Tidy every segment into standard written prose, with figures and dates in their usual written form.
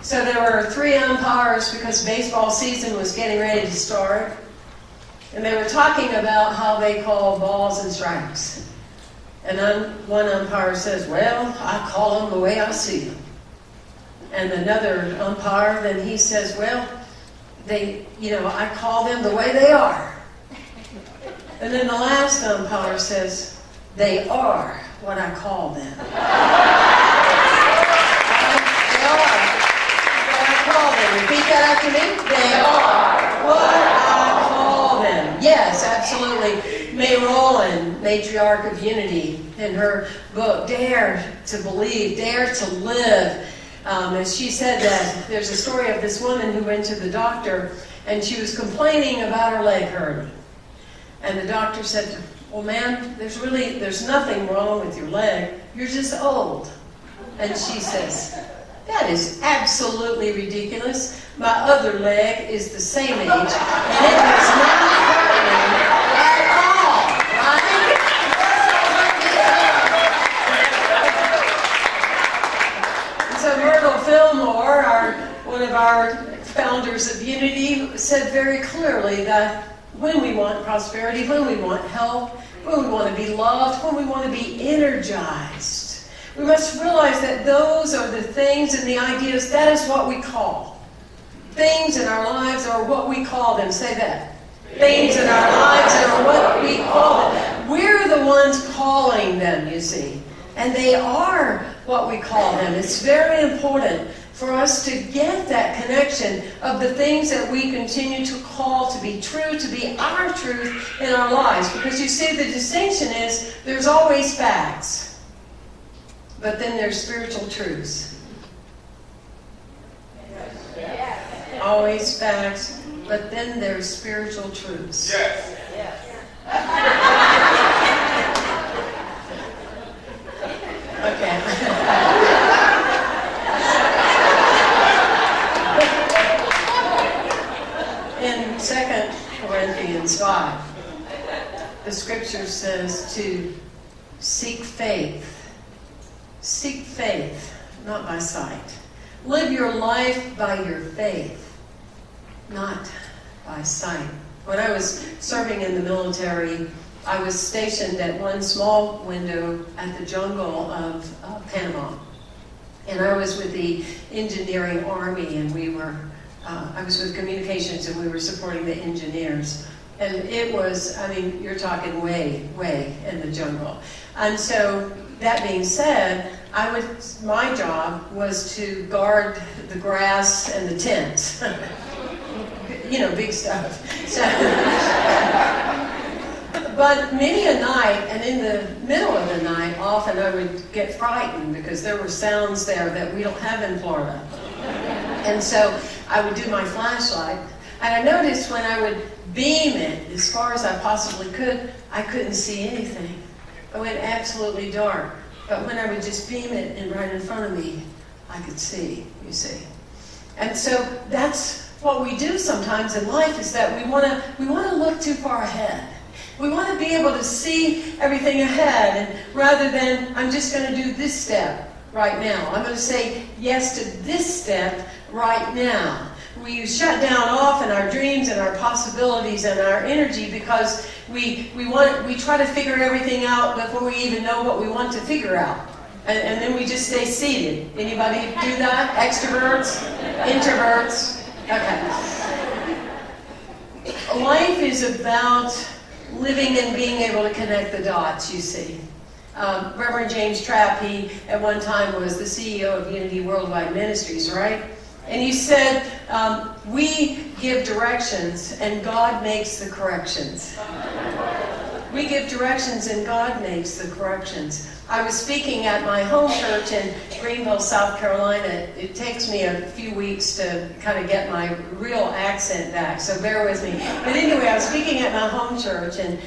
So there were 3 umpires because baseball season was getting ready to start. And they were talking about how they call balls and strikes. And then one umpire says, well, I call them the way I see them. And another umpire, then he says, well, I call them the way they are. And then the last umpire says, they are what I call them. They are what I call them. Repeat that after me. They are what I call them. Yes, absolutely. May Rowland, matriarch of Unity, in her book, Dare to Believe, Dare to Live, as she said that, there's a story of this woman who went to the doctor and she was complaining about her leg hurting. And the doctor said, well, ma'am, there's nothing wrong with your leg. You're just old. And she says, that is absolutely ridiculous. My other leg is the same age, and it does not hurt me at all, right? And so Myrtle Fillmore, one of our founders of Unity, said very clearly that when we want prosperity, when we want health, when we want to be loved, when we want to be energized, we must realize that those are the things and the ideas, that is what we call. Things in our lives are what we call them. Say that. Things in our lives are what we call them. We're the ones calling them, you see. And they are what we call them. It's very important for us to get that connection of the things that we continue to call to be true, to be our truth in our lives. Because you see, the distinction is there's always facts, but then there's spiritual truths. Always facts, but then there's spiritual truths. Yes. Okay. In 2 Corinthians 5, the scripture says to seek faith. Seek faith, not by sight. Live your life by your faith, not by sight. When I was serving in the military, I was stationed at one small window at the jungle of Panama. And I was with the engineering army, and I was with communications, and we were supporting the engineers. And it was, you're talking way, way in the jungle. And so, that being said, my job was to guard the grass and the tents. Big stuff. So, but many a night, and in the middle of the night, often I would get frightened because there were sounds there that we don't have in Florida. And so I would do my flashlight, and I noticed when I would beam it as far as I possibly could, I couldn't see anything. It went absolutely dark. But when I would just beam it and right in front of me, I could see, you see. And so that's what we do sometimes in life, is that we want to look too far ahead. We want to be able to see everything ahead, and rather than, I'm just going to do this step right now. I'm going to say yes to this step right now. We shut down often our dreams and our possibilities and our energy because we try to figure everything out before we even know what we want to figure out. And then we just stay seated. Anybody do that? Extroverts? Introverts? Okay. Life is about living and being able to connect the dots, you see. Reverend James Trapp, he at one time was the CEO of Unity Worldwide Ministries, right? And he said, we give directions and God makes the corrections. We give directions and God makes the corrections. I was speaking at my home church in Greenville, South Carolina. It takes me a few weeks to kind of get my real accent back, so bear with me. But anyway, I was speaking at my home church in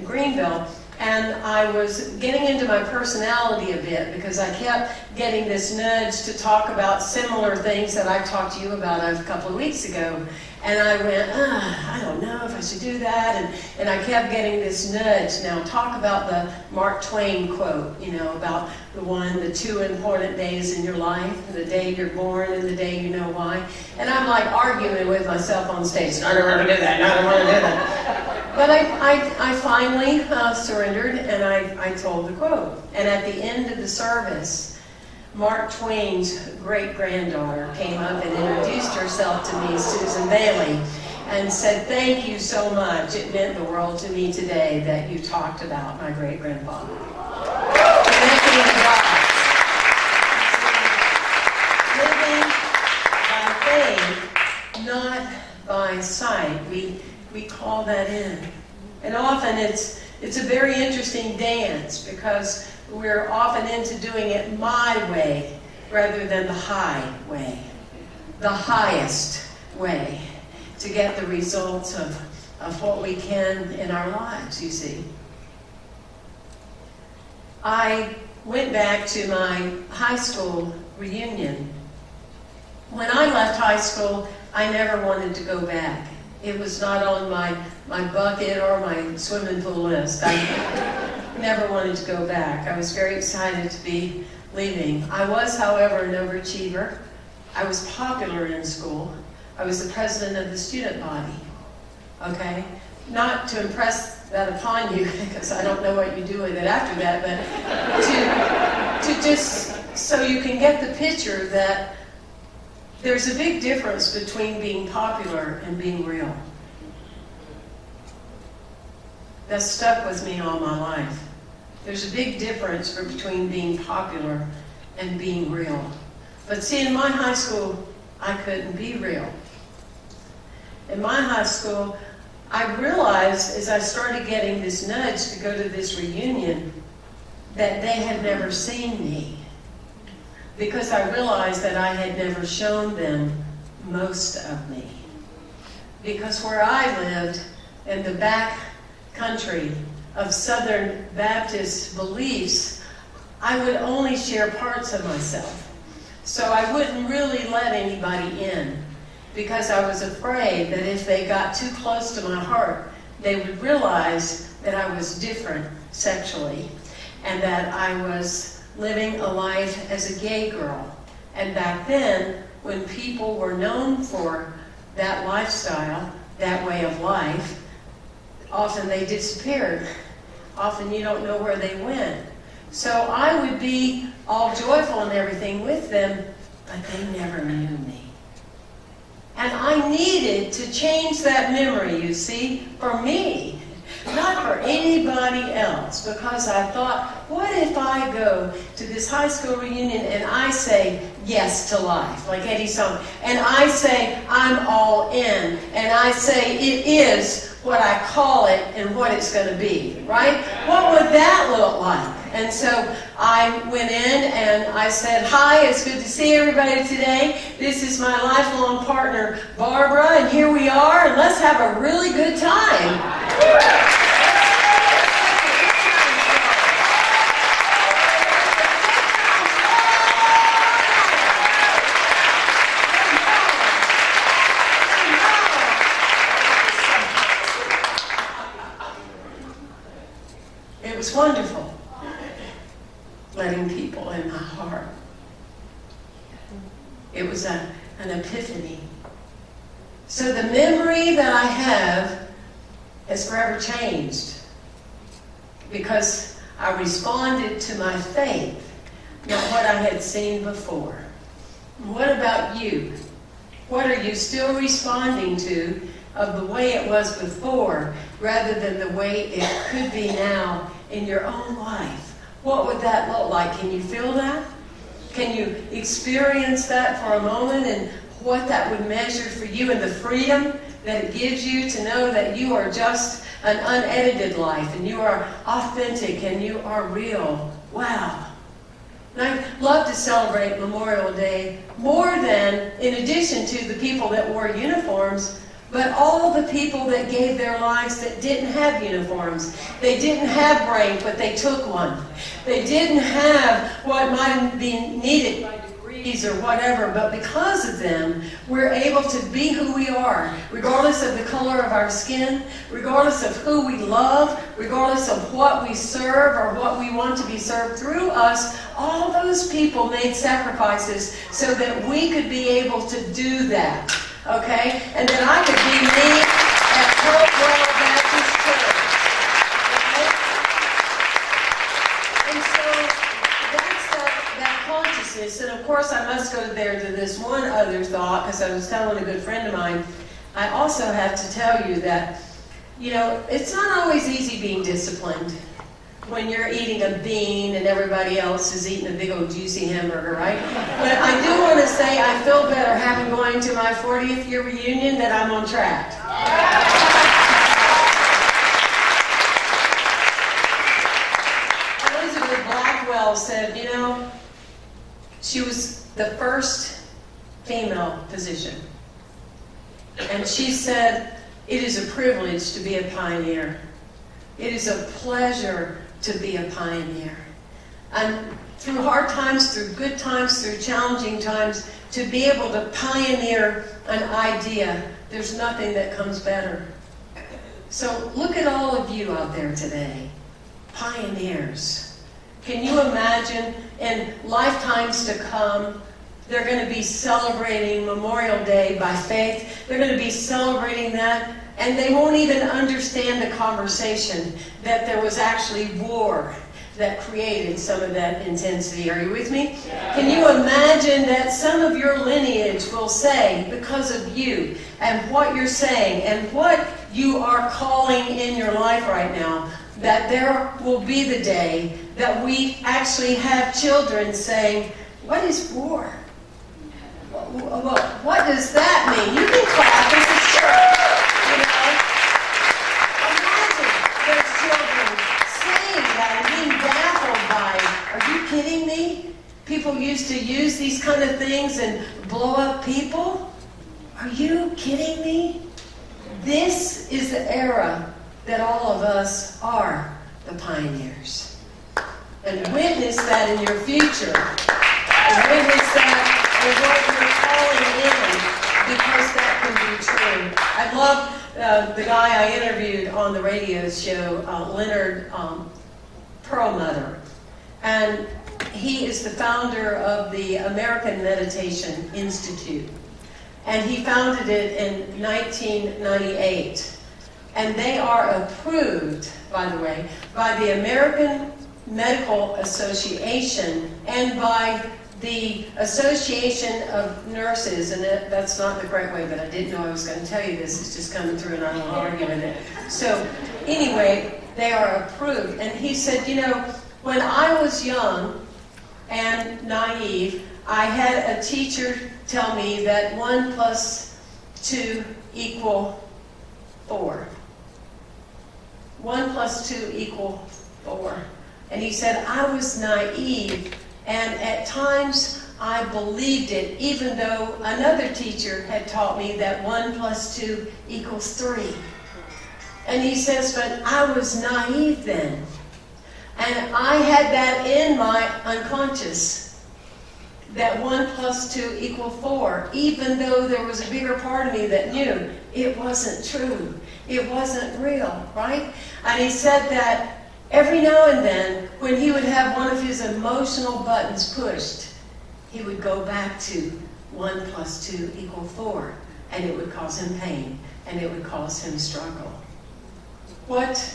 Greenville, And I was getting into my personality a bit because I kept getting this nudge to talk about similar things that I talked to you about a couple of weeks ago. And I went, I don't know if I should do that. And I kept getting this nudge. Now, talk about the Mark Twain quote, about the two important days in your life, the day you're born and the day you know why. And I'm like arguing with myself on stage. I don't want to do that. I don't want to do that. But I finally surrendered, and I told the quote. And at the end of the service, Mark Twain's great-granddaughter came up and introduced herself to me, Susan Bailey, and said, "Thank you so much. It meant the world to me today that you talked about my great-grandfather." Living by faith, not by sight. We call that in. And often it's a very interesting dance because we're often into doing it my way rather than the high way, the highest way to get the results of what we can in our lives, you see. I went back to my high school reunion. When I left high school, I never wanted to go back. It was not on my bucket or my swimming pool list. I never wanted to go back. I was very excited to be leaving. I was, however, an overachiever. I was popular in school. I was the president of the student body. Okay? Not to impress that upon you, because I don't know what you do with it after that, but to just so you can get the picture that there's a big difference between being popular and being real. That stuck with me all my life. There's a big difference between being popular and being real. But see, in my high school, I couldn't be real. In my high school, I realized as I started getting this nudge to go to this reunion that they had never seen me, because I realized that I had never shown them most of me. Because where I lived, in the back country of Southern Baptist beliefs, I would only share parts of myself. So I wouldn't really let anybody in, because I was afraid that if they got too close to my heart, they would realize that I was different sexually, and that I was living a life as a gay girl. And back then, when people were known for that lifestyle, that way of life, often they disappeared. Often you don't know where they went. So I would be all joyful and everything with them, but they never knew me. And I needed to change that memory, you see, for me. Not for anybody else, because I thought, what if I go to this high school reunion and I say yes to life, like Eddie song, and I say I'm all in, and I say it is what I call it and what it's going to be, right? What would that look like? And so I went in and I said, "Hi, it's good to see everybody today. This is my lifelong partner, Barbara, and here we are, and let's have a really good time." It was wonderful, letting people in my heart. It was an epiphany. So the memory that I have has forever changed, because I responded to my faith, not what I had seen before. What about you? What are you still responding to of the way it was before, rather than the way it could be now in your own life? What would that look like? Can you feel that? Can you experience that for a moment, and what that would measure for you, and the freedom that it gives you to know that you are just an unedited life, and you are authentic, and you are real? Wow. And I love to celebrate Memorial Day more than, in addition to the people that wore uniforms, but all the people that gave their lives that didn't have uniforms. They didn't have rank, but they took one. They didn't have what might be needed by degrees or whatever, but because of them, we're able to be who we are, regardless of the color of our skin, regardless of who we love, regardless of what we serve or what we want to be served through us. All those people made sacrifices so that we could be able to do that. Okay? And that I could be me at Hopewell Baptist Church. Okay? And so that's that consciousness. And of course I must go there to this one other thought, because I was telling a good friend of mine, I also have to tell you that, you know, it's not always easy being disciplined when you're eating a bean and everybody else is eating a big old juicy hamburger, right? But I do want to say I feel better having going to my 40th year reunion that I'm on track. Elizabeth Blackwell said, you know, she was the first female physician. And she said, it is a privilege to be a pioneer. It is a pleasure to be a pioneer. And through hard times, through good times, through challenging times, to be able to pioneer an idea, there's nothing that comes better. So look at all of you out there today, pioneers. Can you imagine in lifetimes to come, they're going to be celebrating Memorial Day by faith. They're going to be celebrating that. And they won't even understand the conversation that there was actually war that created some of that intensity. Are you with me? Yeah. Can you imagine that some of your lineage will say, because of you and what you're saying and what you are calling in your life right now, that there will be the day that we actually have children saying, what is war? What does that mean? You can clap as a church. Kidding me? People used to use these kind of things and blow up people? Are you kidding me? This is the era that all of us are the pioneers. And witness that in your future. And witness that in what you're calling in, because that can be true. I love the guy I interviewed on the radio show, Leonard Perlmutter. And he is the founder of the American Meditation Institute. And he founded it in 1998. And they are approved, by the way, by the American Medical Association and by the Association of Nurses. And that's not the correct way, but I didn't know I was going to tell you this. It's just coming through and I don't want to argue with it. So anyway, they are approved. And he said, you know, when I was young and naive, I had a teacher tell me that 1 + 2 = 4. 1 + 2 = 4. And he said, I was naive, and at times I believed it, even though another teacher had taught me that 1 + 2 = 3. And he says, but I was naive then. And I had that in my unconscious, that 1 + 2 = 4, even though there was a bigger part of me that knew it wasn't true. It wasn't real, right? And he said that every now and then, when he would have one of his emotional buttons pushed, he would go back to 1 + 2 = 4, and it would cause him pain, and it would cause him struggle. What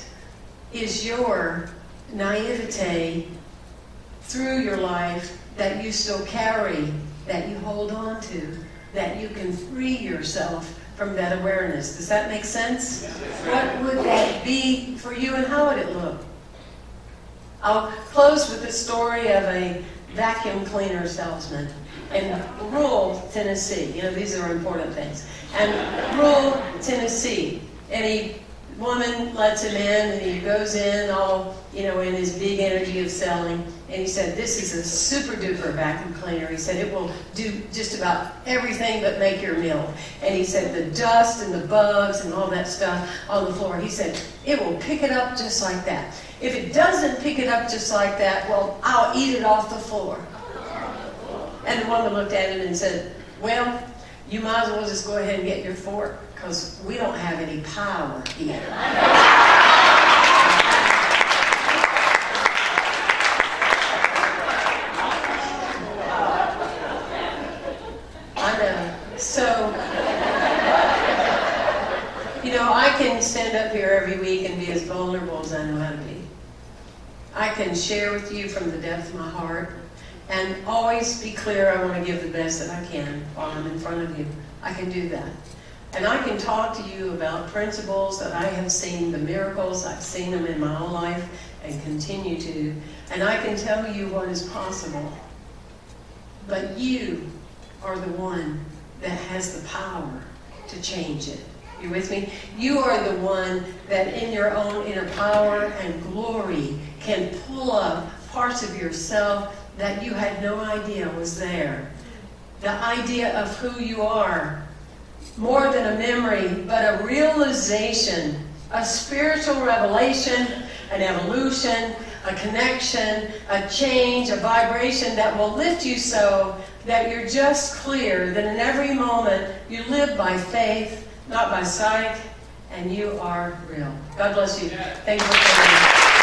is your naivete through your life that you still carry, that you hold on to, that you can free yourself from that awareness? Does that make sense? What would that be for you, and how would it look? I'll close with the story of a vacuum cleaner salesman in rural Tennessee. You know, these are important things. And rural Tennessee, and woman lets him in, and he goes in all, you know, in his big energy of selling, And he said, this is a super duper vacuum cleaner. He said, it will do just about everything but make your meal. And he said, the dust and the bugs and all that stuff on the floor, he said, it will pick it up just like that. If it doesn't pick it up just like that, well, I'll eat it off the floor. And the woman looked at him and said, well, you might as well just go ahead and get your fork, because we don't have any power here. I know. So, I can stand up here every week and be as vulnerable as I know how to be. I can share with you from the depth of my heart, and always be clear I want to give the best that I can while I'm in front of you. I can do that. And I can talk to you about principles that I have seen, the miracles, I've seen them in my own life and continue to. And I can tell you what is possible. But you are the one that has the power to change it. You with me? You are the one that in your own inner power and glory can pull up parts of yourself that you had no idea was there. The idea of who you are, more than a memory, but a realization, a spiritual revelation, an evolution, a connection, a change, a vibration that will lift you so that you're just clear that in every moment you live by faith, not by sight, and you are real. God bless you. Thank you for coming.